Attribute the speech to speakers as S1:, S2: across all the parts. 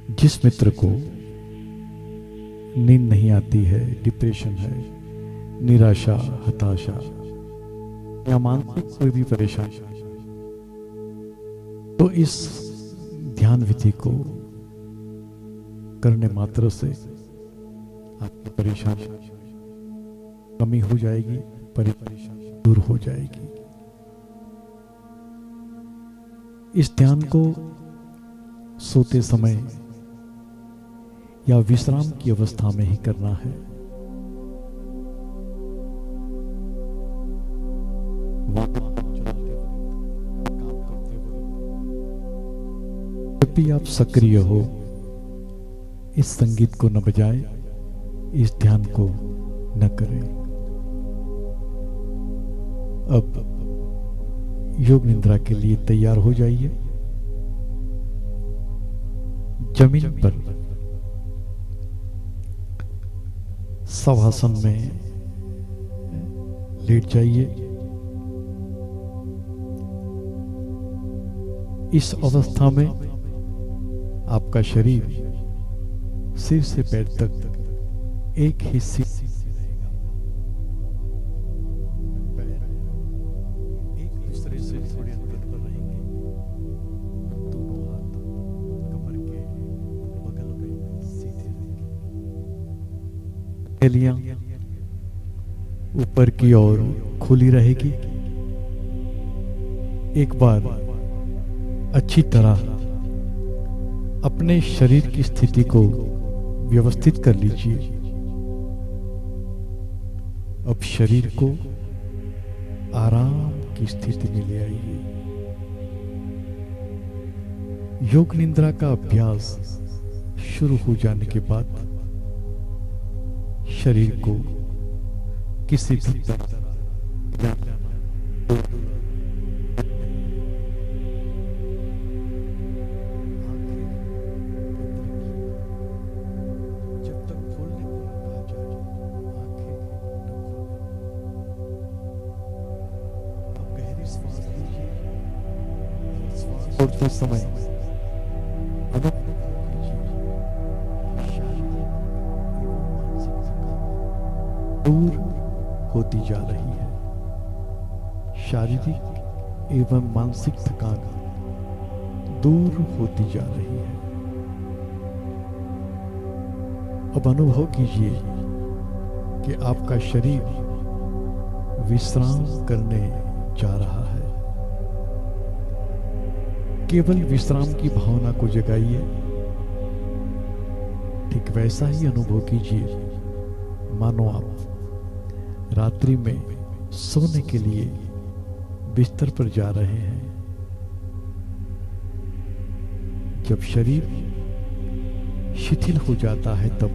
S1: जिस मित्र को नींद नहीं आती है, डिप्रेशन है, निराशा, हताशा या मानसिक कोई भी परेशानी, तो इस ध्यान विधि को करने मात्र से आपकी परेशानी कमी हो जाएगी, परेशानी दूर हो जाएगी। इस ध्यान को सोते समय या विश्राम की अवस्था में ही करना है। जब भी आप सक्रिय हो, इस संगीत को न बजाएं, इस ध्यान को न करें। अब योग निद्रा के लिए तैयार हो जाइए। जमीन पर शवासन में लेट जाइए। इस अवस्था में आपका शरीर सिर से पैर तक एक ही स्थिति रहेगा। पैर एक दूसरे से थोड़े अंतर पर रहेंगे। दोनों हाथ कमर के बगल में सीधे रहेंगे। हथेलियां ऊपर की ओर खुली रहेगी। एक बार अच्छी तरह अपने शरीर की स्थिति को व्यवस्थित कर लीजिए। अब शरीर को आराम की स्थिति में ले आइए। योग निद्रा का अभ्यास शुरू हो जाने के बाद शरीर को किसी भी तरह छोड़ते समय दूर होती जा रही है। शारीरिक एवं मानसिक थकान दूर होती जा रही है। अब अनुभव कीजिए कि आपका शरीर विश्राम करने जा रहा है। केवल विश्राम की भावना को जगाइए। ठीक वैसा ही अनुभव कीजिए मानो आप रात्रि में सोने के लिए बिस्तर पर जा रहे हैं। जब शरीर शिथिल हो जाता है तब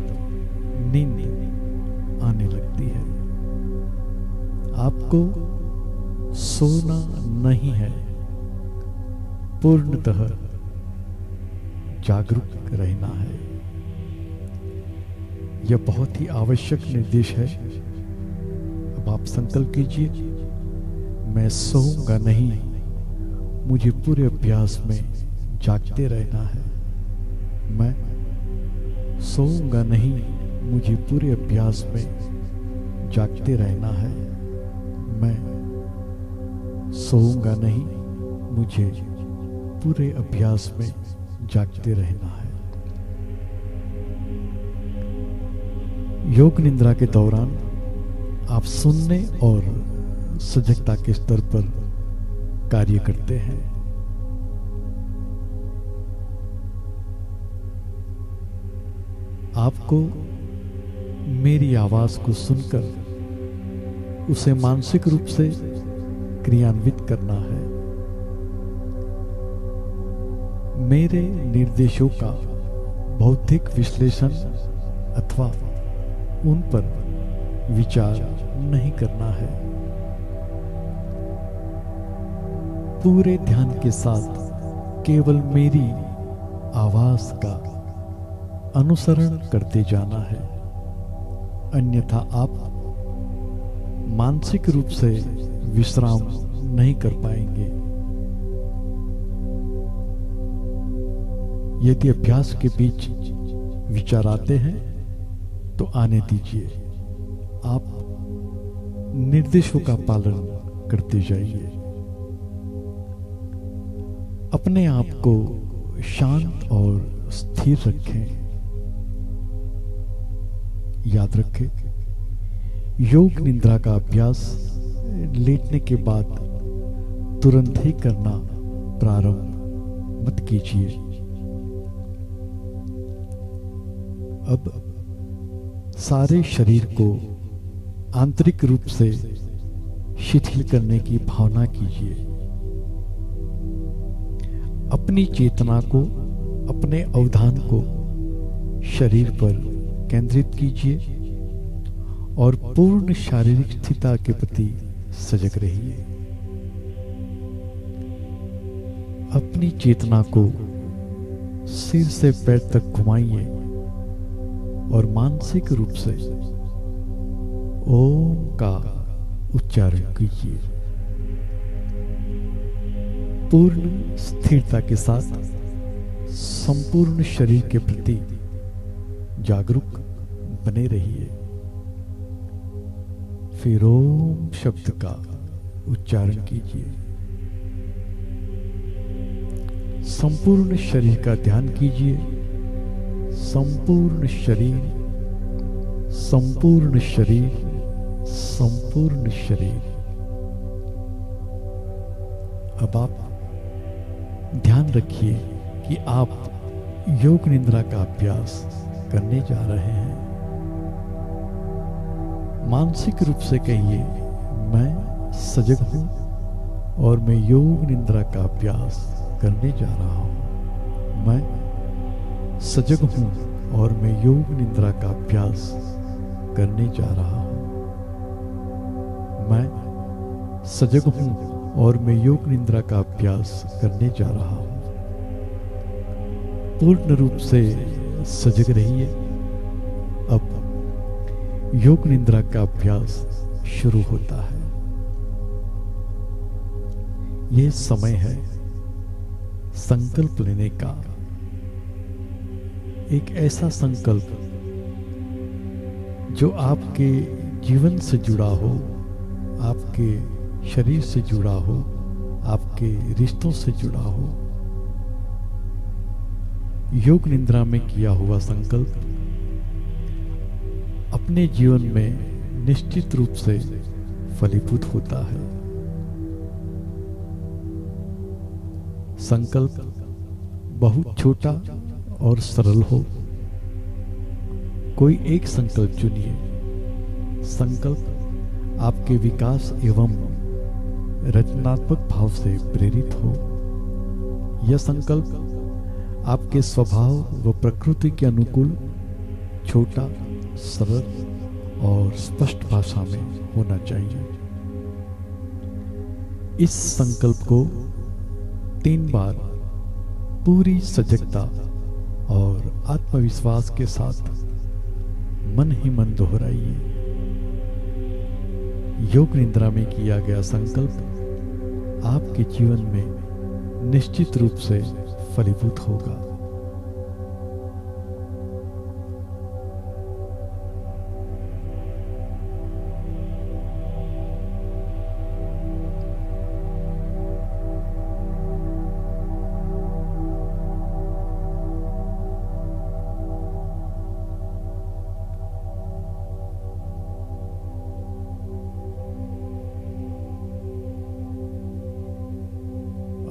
S1: नींद आने लगती है। आपको सोना नहीं है, पूर्णतः जागरूक रहना है। यह बहुत ही आवश्यक निर्देश है। अब आप संकल्प कीजिए, मैं सोऊंगा नहीं, मुझे पूरे अभ्यास में जागते रहना है। मैं सोऊंगा नहीं, मुझे पूरे अभ्यास में जागते रहना है। मैं सोऊंगा नहीं, मुझे पूरे अभ्यास में जागते रहना है। योग निद्रा के दौरान आप सुनने और सजगता के स्तर पर कार्य करते हैं। आपको मेरी आवाज को सुनकर उसे मानसिक रूप से क्रियान्वित करना है। मेरे निर्देशों का बौद्धिक विश्लेषण अथवा उन पर विचार नहीं करना है। पूरे ध्यान के साथ केवल मेरी आवाज का अनुसरण करते जाना है, अन्यथा आप मानसिक रूप से विश्राम नहीं कर पाएंगे। यदि अभ्यास के बीच विचार आते हैं तो आने दीजिए। आप निर्देशों का पालन करते जाइए। अपने आप को शांत और स्थिर रखें। याद रखें, योग निद्रा का अभ्यास लेटने के बाद तुरंत ही करना प्रारंभ मत कीजिए। अब सारे शरीर को आंतरिक रूप से शिथिल करने की भावना कीजिए। अपनी चेतना को, अपने अवधान को शरीर पर केंद्रित कीजिए और पूर्ण शारीरिक स्थिरता के प्रति सजग रहिए। अपनी चेतना को सिर से पैर तक घुमाइए और मानसिक रूप से ओम का उच्चारण कीजिए। पूर्ण स्थिरता के साथ संपूर्ण शरीर के प्रति जागरूक बने रहिए। फिर ओम शब्द का उच्चारण कीजिए। संपूर्ण शरीर का ध्यान कीजिए। संपूर्ण शरीर, संपूर्ण शरीर, संपूर्ण शरीर। अब आप ध्यान रखिए कि आप योग निद्रा का अभ्यास करने जा रहे हैं। मानसिक रूप से कहिए, मैं सजग हूं और मैं योग निद्रा का अभ्यास करने जा रहा हूं। मैं सजग हूं और मैं योग निद्रा का अभ्यास करने जा रहा हूं। मैं सजग हूं और मैं योग निद्रा का अभ्यास करने जा रहा हूं। पूर्ण रूप से सजग रहिए। अब योग निद्रा का अभ्यास शुरू होता है। यह समय है संकल्प लेने का। एक ऐसा संकल्प जो आपके जीवन से जुड़ा हो, आपके शरीर से जुड़ा हो, आपके रिश्तों से जुड़ा हो। योग निद्रा में किया हुआ संकल्प अपने जीवन में निश्चित रूप से फलीभूत होता है। संकल्प बहुत छोटा और सरल हो, कोई एक संकल्प चुनिए। संकल्प आपके विकास एवं रचनात्मक भाव से प्रेरित हो। यह संकल्प आपके स्वभाव व प्रकृति के अनुकूल, छोटा, सरल और स्पष्ट भाषा में होना चाहिए। इस संकल्प को 3 बार पूरी सजगता और आत्मविश्वास के साथ मन ही मन दोहराइए। योग निद्रा में किया गया संकल्प आपके जीवन में निश्चित रूप से फलीभूत होगा।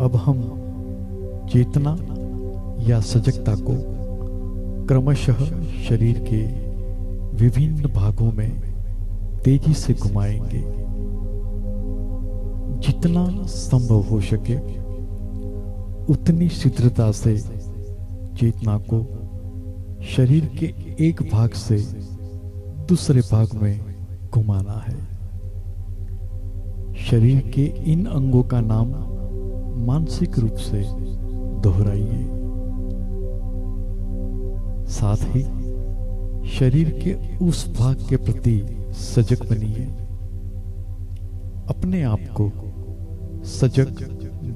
S1: अब हम चेतना या सजगता को क्रमशः शरीर के विभिन्न भागों में तेजी से घुमाएंगे। जितना संभव हो सके उतनी शीघ्रता से चेतना को शरीर के एक भाग से दूसरे भाग में घुमाना है। शरीर के इन अंगों का नाम मानसिक रूप से दोहराइए। साथ ही शरीर के उस भाग के प्रति सजग बनिए। अपने आप को सजग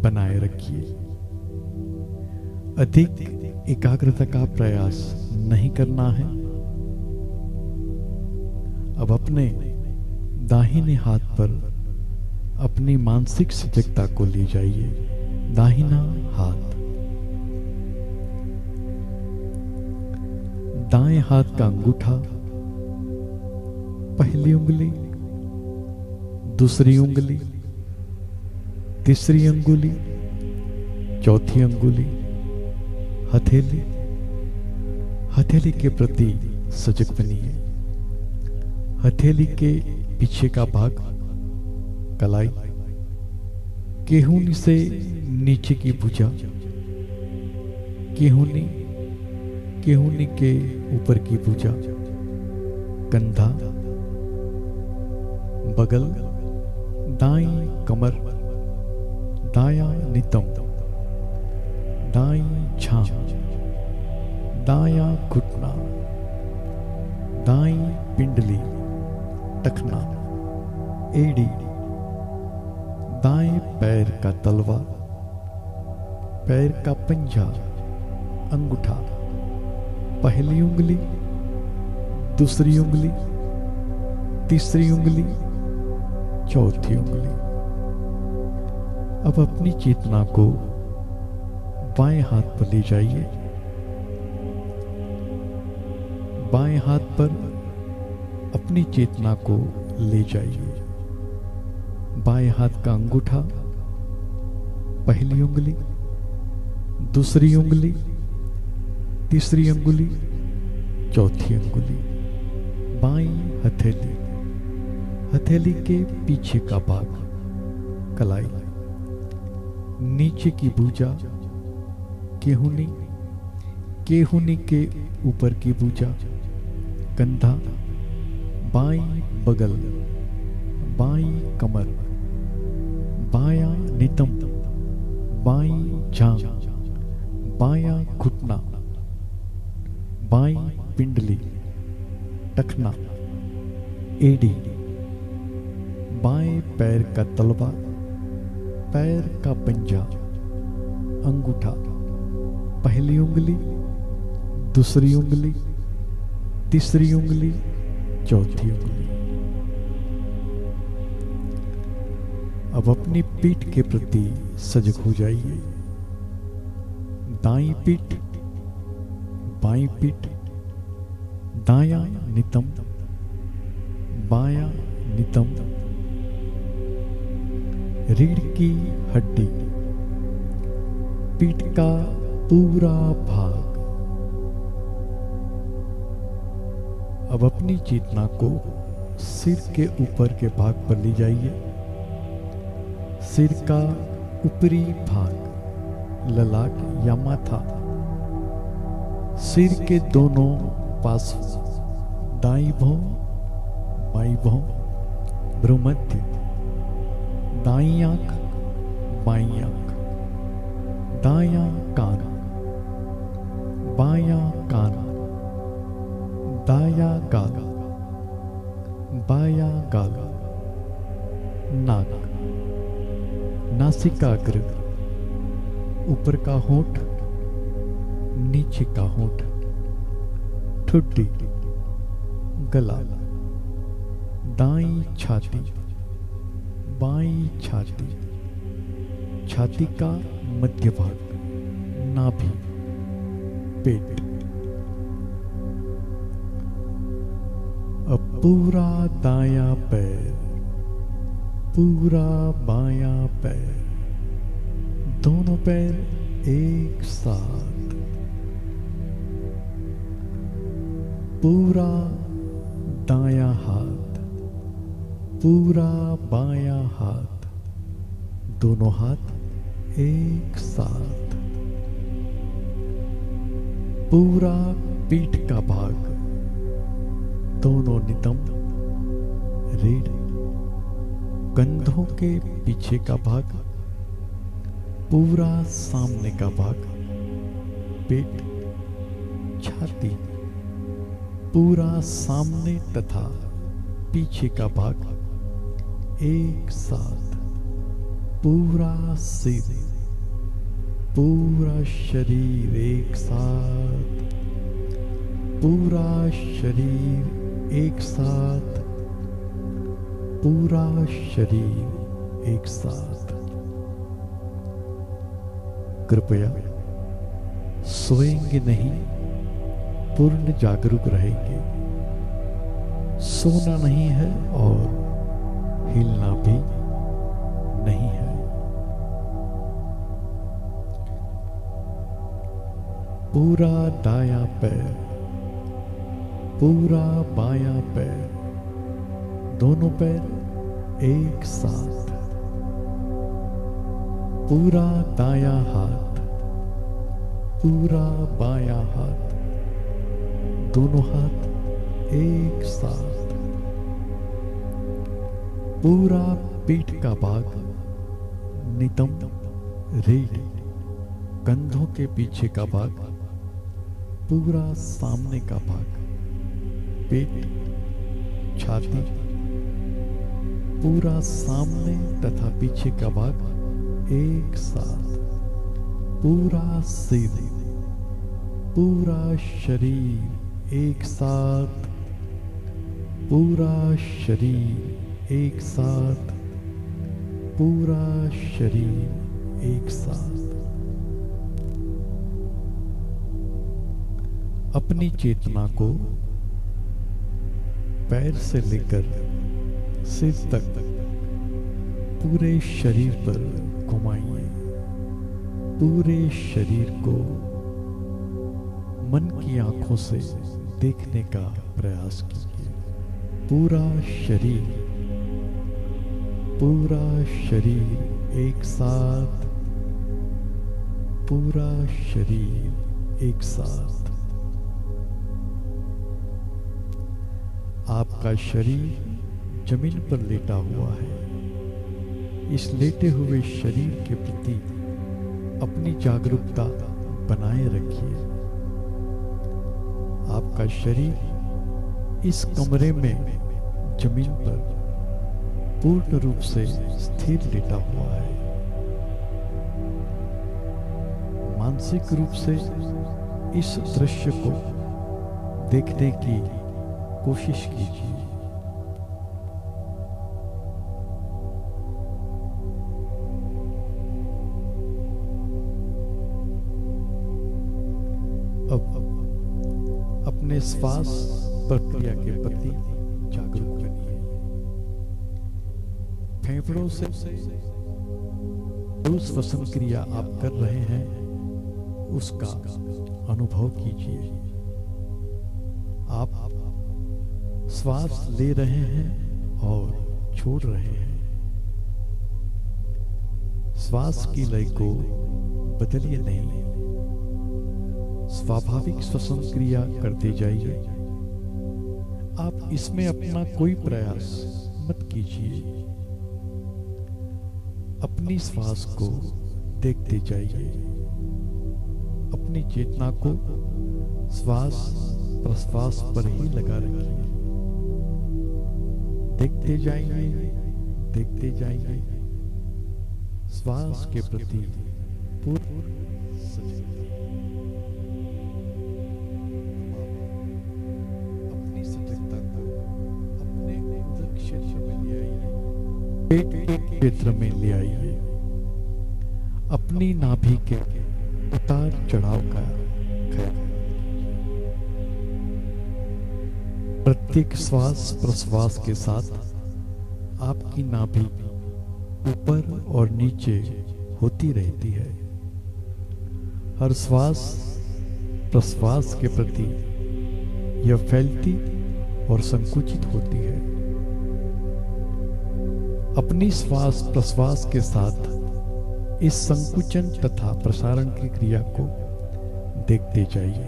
S1: बनाए रखिए। अधिक एकाग्रता का प्रयास नहीं करना है। अब अपने दाहिने हाथ पर अपनी मानसिक सजगता को ले जाइए। दाहिना हाथ, दाएं हाथ का अंगूठा, पहली उंगली, दूसरी उंगली, तीसरी अंगुली, चौथी अंगुली, हथेली। हथेली के प्रति सजग बनिए। हथेली के पीछे का भाग, कलाई, केहूनी से नीचे की भुजा, केहूनी, केहूनी के ऊपर की भुजा, कंधा, बगल, दाईं कमर, दायां नितंब, दाईं छांव, दायां घुटना, दाईं पिंडली, टखना, एड़ी, दाएं पैर का तलवा, पैर का पंजा, अंगूठा, पहली उंगली, दूसरी उंगली, तीसरी उंगली, चौथी उंगली। अब अपनी चेतना को बाएं हाथ पर ले जाइए। बाएं हाथ पर अपनी चेतना को ले जाइए। बाएं हाथ का अंगूठा, पहली उंगली, दूसरी उंगली, तीसरी उंगली, चौथी उंगली, बाईं हथेली, हथेली के पीछे का भाग, कलाई, नीचे की भुजा, केहूनी, केहूनी के ऊपर की भुजा, कंधा, बाईं बगल, बाईं कमर, बायां नितंब, बाईं जांघ, बायां घुटना, बाईं पिंडली, टखना, एड़ी, बाएं पैर का तलवा, पैर का पंजा, अंगूठा, पहली उंगली, दूसरी उंगली, तीसरी उंगली, चौथी उंगली। अब अपनी पीठ के प्रति सजग हो जाइए। दाईं पीठ, बाईं पीठ, दायां नितंब, बायां नितंब, रीढ़ की हड्डी, पीठ का पूरा भाग। अब अपनी चेतना को सिर के ऊपर के भाग पर ले जाइए। सिर का ऊपरी भाग, ललाट या माथा, सिर के दोनों पास, दाईं भौं, बाईं भौं, भ्रूमध्य, दाईं आंख, बाईं आंख, दायां कान, बायां कान, दायां गाल, बायां गाल, नाक, नासिकाग्र, ऊपर का होंठ, नीचे का होंठ, ठुड्डी, गला, दाईं छाती, बाईं छाती, छाती का मध्य भाग, नाभि, पेट। अब पूरा दायां पैर, पूरा बायां पैर, दोनों पैर एक साथ, पूरा दायां हाथ, पूरा बायां हाथ, दोनों हाथ एक साथ, पूरा पीठ का भाग, दोनों नितंब, रीढ़, कंधों के पीछे का भाग, पूरा सामने का भाग, पेट, छाती, पूरा सामने तथा पीछे का भाग एक साथ, पूरा सिर, पूरा शरीर एक साथ, पूरा शरीर एक साथ, पूरा शरीर एक साथ। कृपया सोएंगे नहीं, पूर्ण जागरूक रहेंगे। सोना नहीं है और हिलना भी नहीं है। पूरा दायां पैर, पूरा बायां पैर, दोनों पैर एक साथ। पूरा दायां हाथ, पूरा बायां हाथ, दोनों हाथ एक साथ। पूरा पीठ का भाग नितंब रीढ़, कंधों के पीछे का भाग, पूरा सामने का भाग, पेट, छाती, पूरा सामने तथा पीछे का भाग एक साथ। पूरा सिर, पूरा शरीर एक साथ, पूरा शरीर एक साथ, पूरा शरीर एक साथ। अपनी चेतना को पैर से लेकर सिर तक पूरे शरीर पर घुमाइए। पूरे शरीर को मन की आंखों से देखने का प्रयास कीजिए। पूरा शरीर, पूरा शरीर एक साथ, पूरा शरीर एक साथ। आपका शरीर जमीन पर लेटा हुआ है। इस लेटे हुए शरीर के प्रति अपनी जागरूकता बनाए रखिए। आपका शरीर इस कमरे में जमीन पर पूर्ण रूप से स्थिर लेटा हुआ है। मानसिक रूप से इस दृश्य को देखने की कोशिश कीजिए। अब अपने श्वास प्रक्रिया के प्रति जागरूक बनिए। फेफड़ों से जो श्वसन क्रिया आप कर रहे हैं उसका अनुभव कीजिए। आप श्वास ले रहे हैं और छोड़ रहे हैं। श्वास की लय को बदलिए नहीं, स्वाभाविक श्वसन क्रिया करते जाइए। आप इसमें अपना कोई प्रयास मत कीजिए। अपनी श्वास को देखते जाइए। अपनी चेतना को श्वास प्रश्वास पर ही लगा रखिए। देखते जाइए, देखते जाइए। श्वास के प्रति पूर्ण सजगता। अपनी सजगता को अपने उदर क्षेत्र में ले आइए। पेट के क्षेत्र में ले आइए। अपनी नाभि के उतार चढ़ाव का ख्याल। प्रत्येक श्वास प्रश्वास के साथ आपकी नाभि ऊपर और नीचे होती रहती है। हर श्वास प्रश्वास के प्रति यह फैलती और संकुचित होती है। अपनी श्वास प्रश्वास के साथ इस संकुचन तथा प्रसारण की क्रिया को देखते जाइए।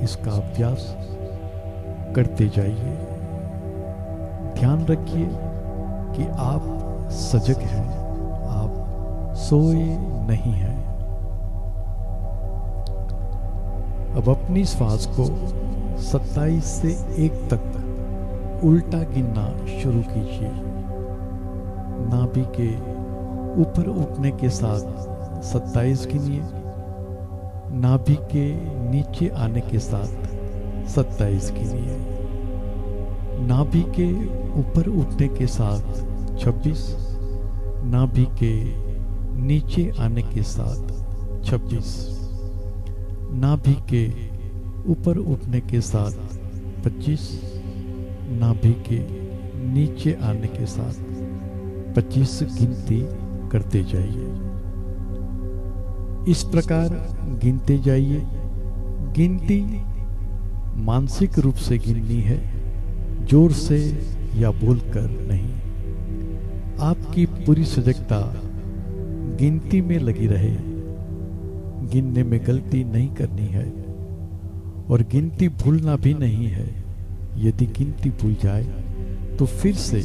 S1: इसका अभ्यास करते जाइए। ध्यान रखिए कि आप सजग हैं, आप सोए नहीं हैं। अब अपनी श्वास को 27 से 1 तक उल्टा गिनना शुरू कीजिए। नाभि के ऊपर उठने के साथ 27 गिनिए। नाभि के नीचे आने के साथ 27 गिनिए। नाभि के ऊपर उठने के साथ 26। नाभि के नीचे आने के साथ 26। नाभि के ऊपर उठने के साथ 25। नाभि के नीचे आने के साथ 25 गिनती करते जाइए। इस प्रकार गिनते जाइए। गिनती मानसिक रूप से गिननी है, जोर से या बोलकर नहीं। आपकी पूरी सजगता गिनती में लगी रहे। गिनने में गलती नहीं करनी है और गिनती भूलना भी नहीं है। यदि गिनती भूल जाए तो फिर से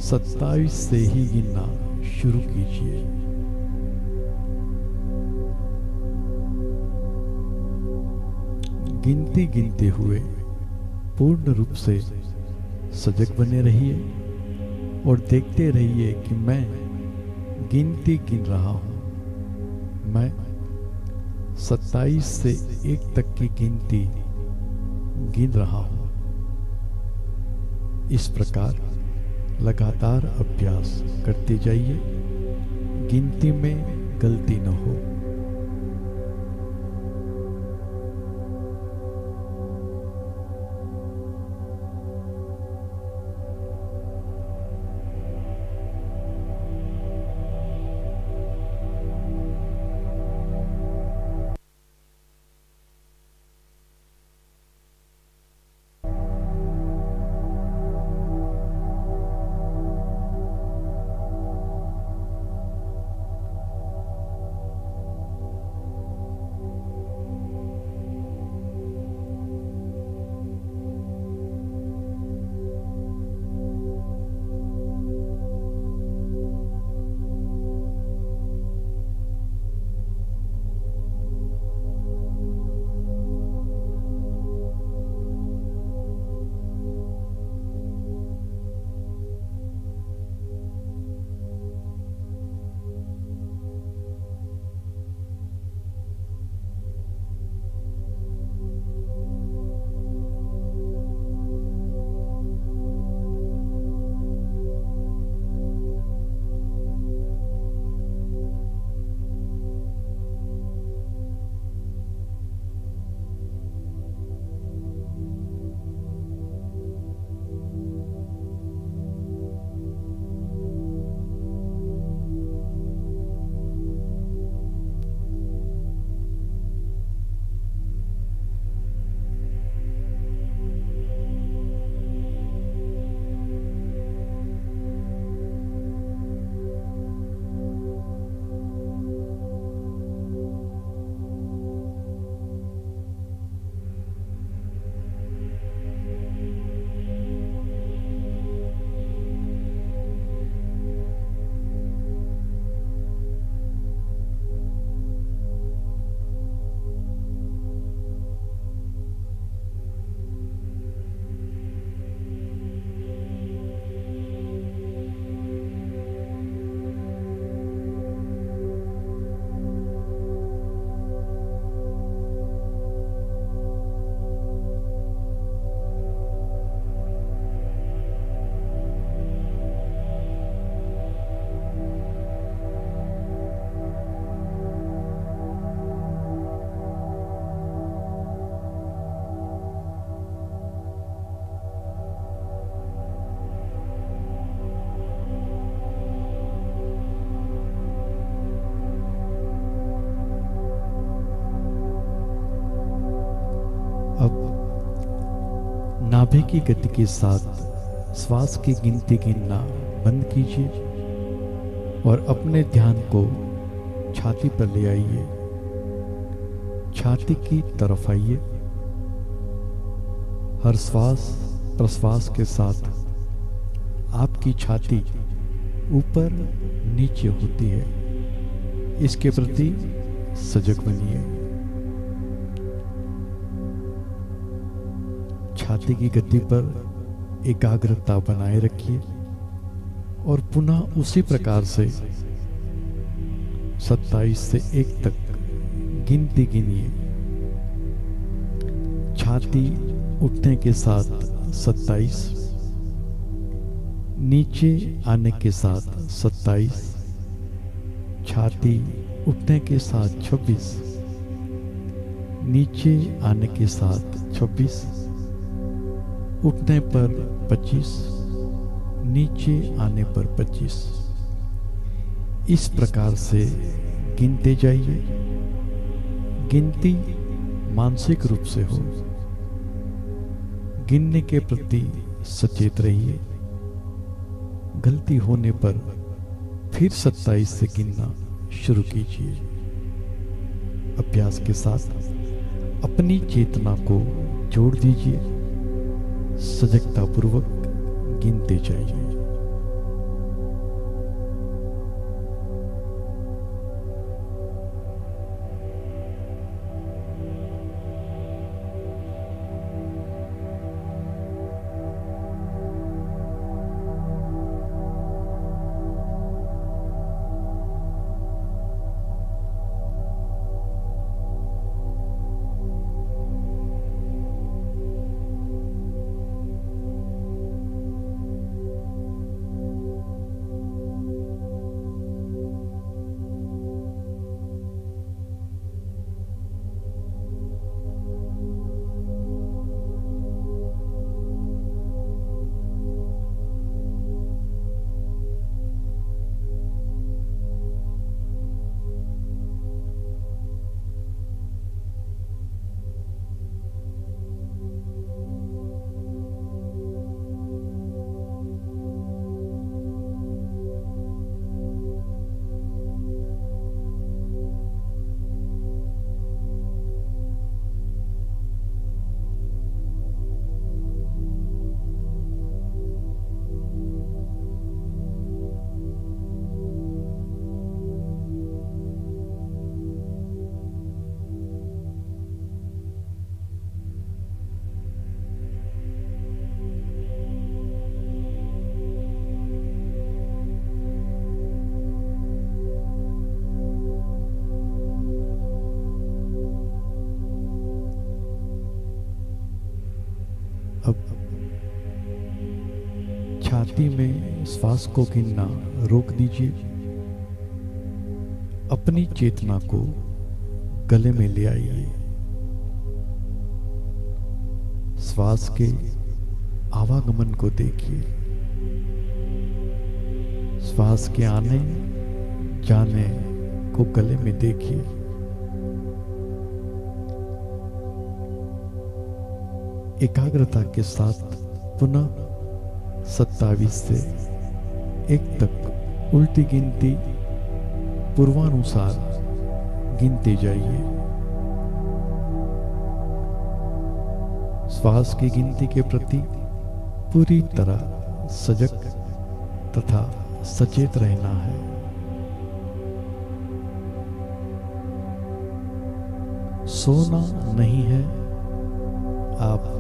S1: 27 से ही गिनना शुरू कीजिए। गिनती गिनते हुए पूर्ण रूप से सजग बने रहिए और देखते रहिए कि मैं गिनती गिन रहा हूं। मैं 27 से 1 तक की गिनती गिन रहा हूं। इस प्रकार लगातार अभ्यास करते जाइए, गिनती में गलती न हो। नाभि की गति के साथ श्वास की गिनती गिनना बंद कीजिए और अपने ध्यान को छाती पर ले आइए। छाती की तरफ आइए। हर श्वास प्रश्वास के साथ आपकी छाती ऊपर नीचे होती है। इसके प्रति सजग बनिए। छाती की गति पर एकाग्रता बनाए रखिए और पुनः उसी प्रकार से 27 से 1 तक गिनती गिनिए। छाती उठने के साथ 27, नीचे आने के साथ 27, छाती उठने के साथ 26, नीचे आने के साथ 26, उठने पर 25, नीचे आने पर 25। इस प्रकार से गिनते जाइए। गिनती मानसिक रूप से हो। गिनने के प्रति सचेत रहिए। गलती होने पर फिर 27 से गिनना शुरू कीजिए। अभ्यास के साथ अपनी चेतना को जोड़ दीजिए। सजगतापूर्वक गिनते जाइए। अब छाती में श्वास को गिनना रोक दीजिए। अपनी चेतना को गले में ले आइए। श्वास के आवागमन को देखिए। श्वास के आने जाने को गले में देखिए। एकाग्रता के साथ पुनः 27 से 1 तक उल्टी गिनती पूर्वानुसार गिनते जाइए। श्वास की गिनती के प्रति पूरी तरह सजग तथा सचेत रहना है। सोना नहीं है। आप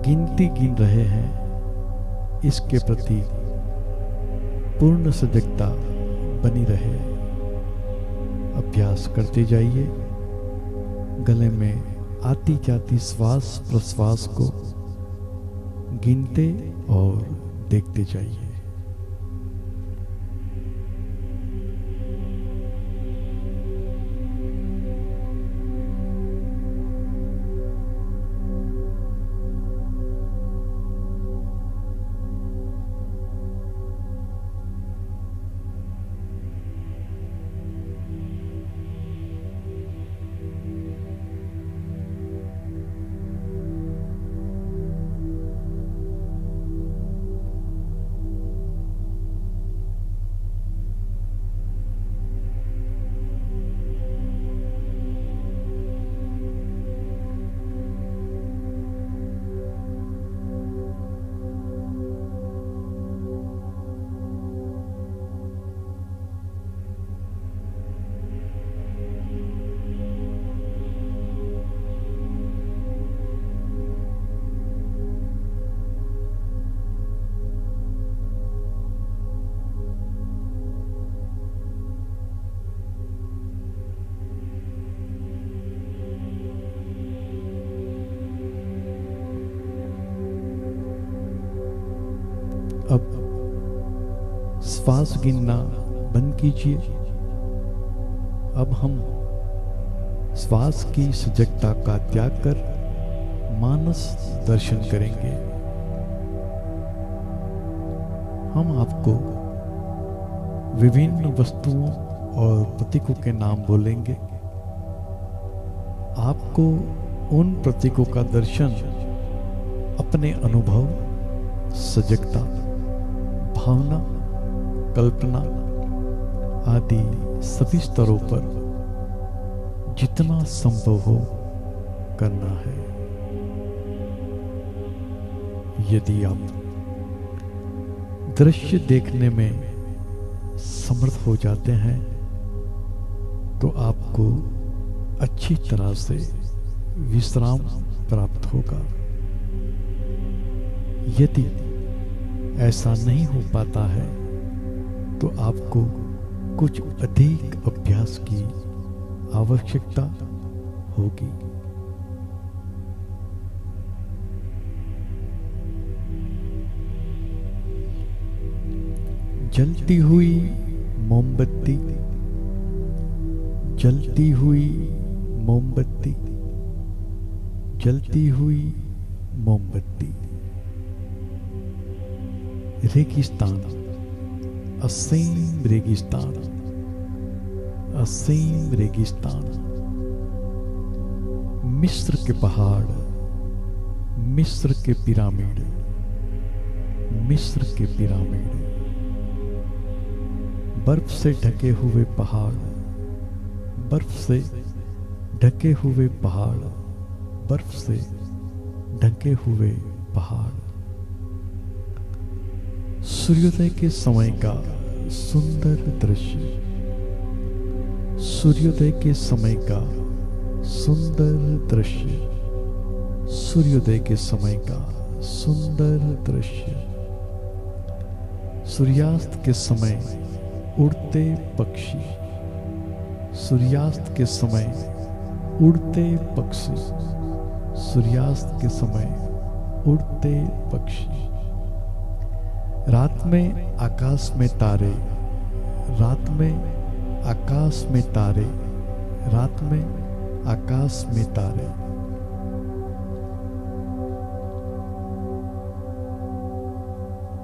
S1: गिनती गिन रहे हैं, इसके प्रति पूर्ण सजगता बनी रहे। अभ्यास करते जाइए। गले में आती जाती श्वास प्रश्वास को गिनते और देखते जाइए। श्वास गिनना बंद कीजिए। अब हम श्वास की सजगता का त्याग कर मानस दर्शन करेंगे। हम आपको विभिन्न वस्तुओं और प्रतीकों के नाम बोलेंगे। आपको उन प्रतीकों का दर्शन अपने अनुभव, सजगता, भावना, कल्पना आदि सभी स्तरों पर जितना संभव हो करना है। यदि आप दृश्य देखने में समर्थ हो जाते हैं तो आपको अच्छी तरह से विश्राम प्राप्त होगा। यदि ऐसा नहीं हो पाता है तो आपको कुछ अधिक अभ्यास की आवश्यकता होगी। जलती हुई मोमबत्ती, जलती हुई मोमबत्ती, जलती हुई मोमबत्ती। रेगिस्तान, असीम रेगिस्तान, असीम रेगिस्तान। मिस्र के पहाड़, मिस्र के पिरामिड, मिस्र के पिरामिड। बर्फ से ढके हुए पहाड़, बर्फ से ढके हुए पहाड़, बर्फ से ढके हुए पहाड़। सूर्योदय के समय का सुंदर दृश्य, सूर्योदय के समय का सुंदर दृश्य, सूर्योदय के समय का सुंदर दृश्य। सूर्यास्त के समय उड़ते पक्षी, सूर्यास्त के समय उड़ते पक्षी, सूर्यास्त के समय उड़ते पक्षी। रात में आकाश में तारे, रात में आकाश में तारे, रात में आकाश में तारे।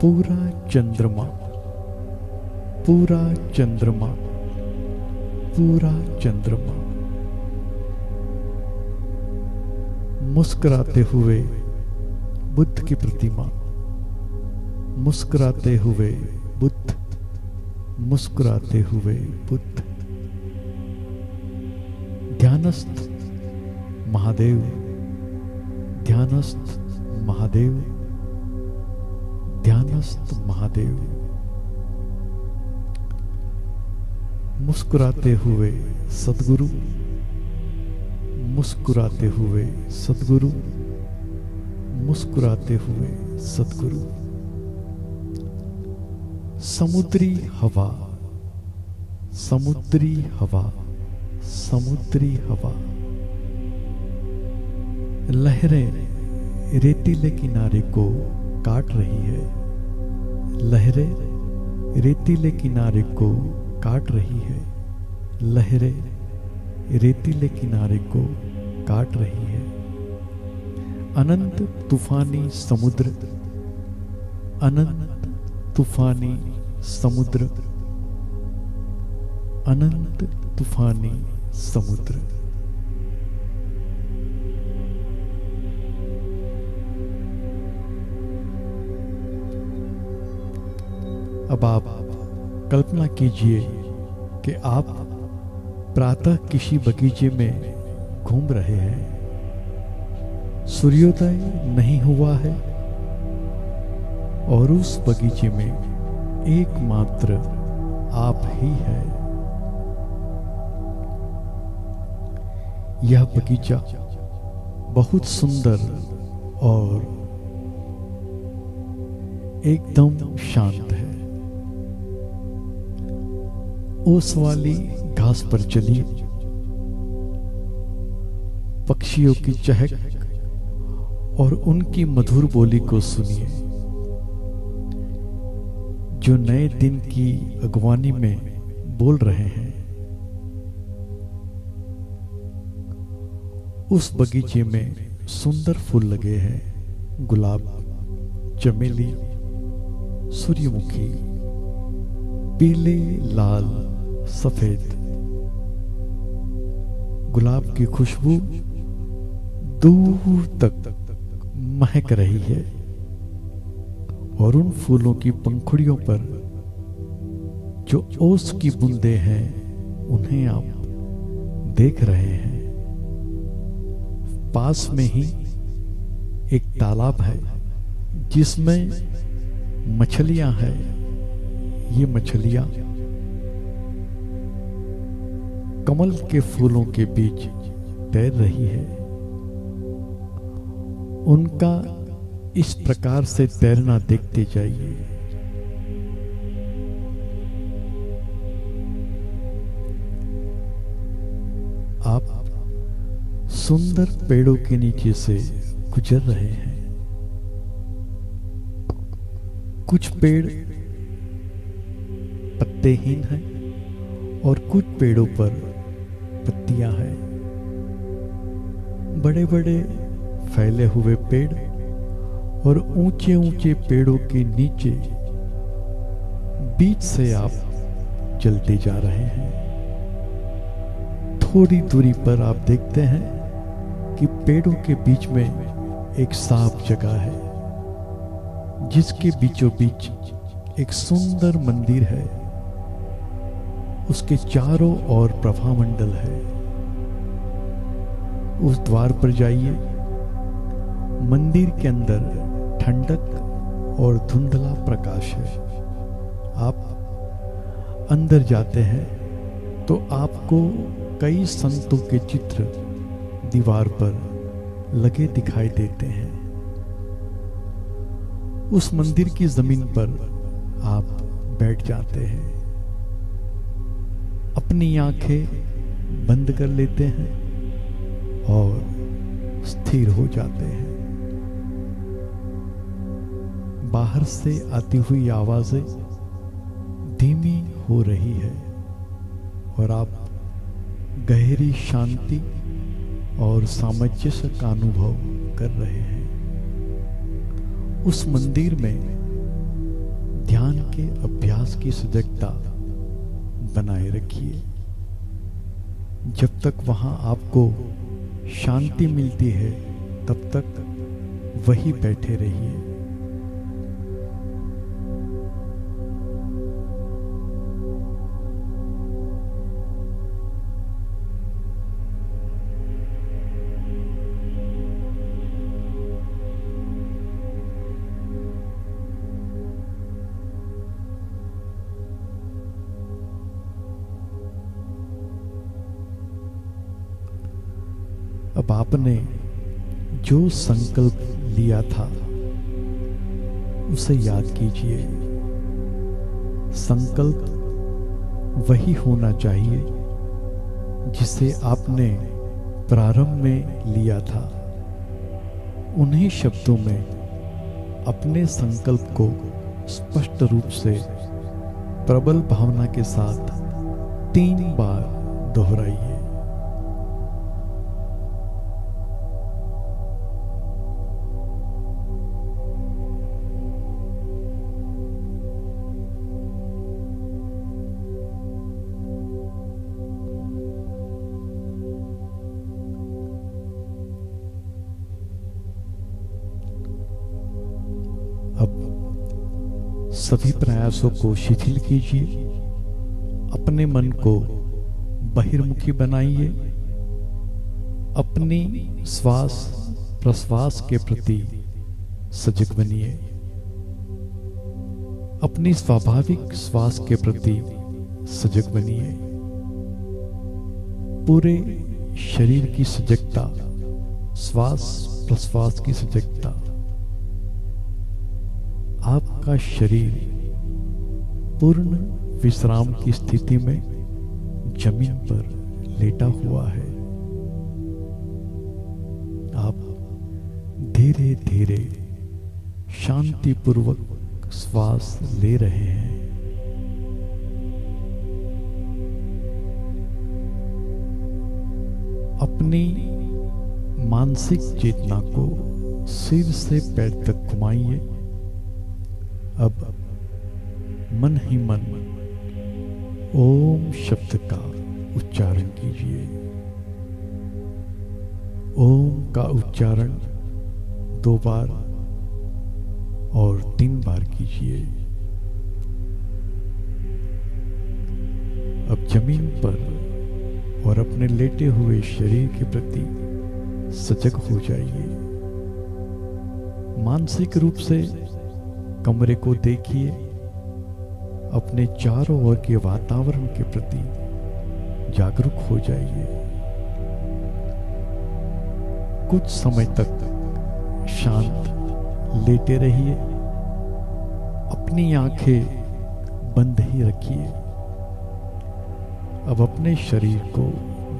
S1: पूरा चंद्रमा, पूरा चंद्रमा, पूरा चंद्रमा। मुस्कुराते हुए बुद्ध की प्रतिमा, मुस्कुराते हुए बुद्ध, मुस्कुराते हुए बुद्ध। ध्यानस्थ महादेव, ध्यानस्थ महादेव, ध्यानस्थ महादेव। मुस्कुराते हुए सद्गुरु, मुस्कुराते हुए सद्गुरु, मुस्कुराते हुए सद्गुरु। समुद्री हवा, समुद्री हवा, समुद्री हवा। लहरें रेतीले किनारे को काट रही है, लहरें रेतीले किनारे को काट रही है, लहरें रेतीले किनारे को काट रही है। अनंत तूफानी समुद्र, अनंत तूफानी समुद्र, अनंत तूफानी समुद्र। अब आप कल्पना कीजिए कि आप प्रातः किसी बगीचे में घूम रहे हैं। सूर्योदय नहीं हुआ है और उस बगीचे में एकमात्र आप ही हैं। यह बगीचा बहुत सुंदर और एकदम शांत है। ओस वाली घास पर चलिए, पक्षियों की चहक और उनकी मधुर बोली को सुनिए। जो नए दिन की अगवानी में बोल रहे हैं। उस बगीचे में सुंदर फूल लगे हैं, गुलाब, चमेली, सूर्यमुखी, पीले, लाल, सफेद। गुलाब की खुशबू दूर तक महक रही है और उन फूलों की पंखुड़ियों पर जो ओस की बूंदें हैं उन्हें आप देख रहे हैं। पास में ही एक तालाब है जिसमें मछलियां हैं। ये मछलियां कमल के फूलों के बीच तैर रही है। उनका इस प्रकार से तैरना देखते जाइए। आप सुंदर पेड़ों के नीचे से गुजर रहे हैं। कुछ पेड़ पत्तेहीन हैं और कुछ पेड़ों पर पत्तियां हैं। बड़े बड़े फैले हुए पेड़ और ऊंचे ऊंचे पेड़ों के नीचे बीच से आप चलते जा रहे हैं। थोड़ी दूरी पर आप देखते हैं कि पेड़ों के बीच में एक साफ जगह है जिसके बीचों बीच एक सुंदर मंदिर है। उसके चारों ओर प्रभामंडल है। उस द्वार पर जाइए। मंदिर के अंदर ठंडक और धुंधला प्रकाश है। आप अंदर जाते हैं तो आपको कई संतों के चित्र दीवार पर लगे दिखाई देते हैं। उस मंदिर की जमीन पर आप बैठ जाते हैं, अपनी आंखें बंद कर लेते हैं और स्थिर हो जाते हैं। बाहर से आती हुई आवाजें धीमी हो रही है और आप गहरी शांति और सामंजस्य का अनुभव कर रहे हैं। उस मंदिर में ध्यान के अभ्यास की सजगता बनाए रखिए। जब तक वहां आपको शांति मिलती है तब तक वहीं बैठे रहिए। अब आपने जो संकल्प लिया था उसे याद कीजिए। संकल्प वही होना चाहिए जिसे आपने प्रारंभ में लिया था। उन्हीं शब्दों में अपने संकल्प को स्पष्ट रूप से प्रबल भावना के साथ 3 बार दोहराइए। सभी प्रयासों को शिथिल कीजिए। अपने मन को बहिर्मुखी बनाइए। अपनी श्वास प्रश्वास के प्रति सजग बनिए। अपनी स्वाभाविक श्वास के प्रति सजग बनिए। पूरे शरीर की सजगता, श्वास प्रश्वास की सजगता। आपका शरीर पूर्ण विश्राम की स्थिति में जमीन पर लेटा हुआ है। आप धीरे धीरे शांतिपूर्वक श्वास ले रहे हैं। अपनी मानसिक चेतना को सिर से पैर तक घुमाइए। अब मन ही मन ओम शब्द का उच्चारण कीजिए। ओम का उच्चारण 2 बार और 3 बार कीजिए। अब जमीन पर और अपने लेटे हुए शरीर के प्रति सजग हो जाइए। मानसिक रूप से कमरे को देखिए। अपने चारों ओर के वातावरण के प्रति जागरूक हो जाइए। कुछ समय तक शांत लेटे रहिए। अपनी आंखें बंद ही रखिए। अब अपने शरीर को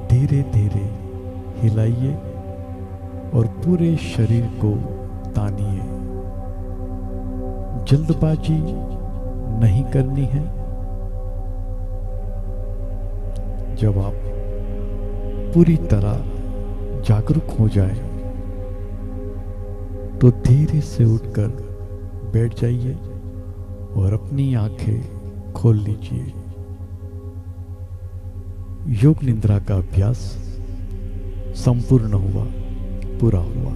S1: धीरे धीरे हिलाइए और पूरे शरीर को तानिए। जल्दबाजी नहीं करनी है। जब आप पूरी तरह जागरूक हो जाए तो धीरे से उठकर बैठ जाइए और अपनी आंखें खोल लीजिए। योग निद्रा का अभ्यास संपूर्ण हुआ, पूरा हुआ।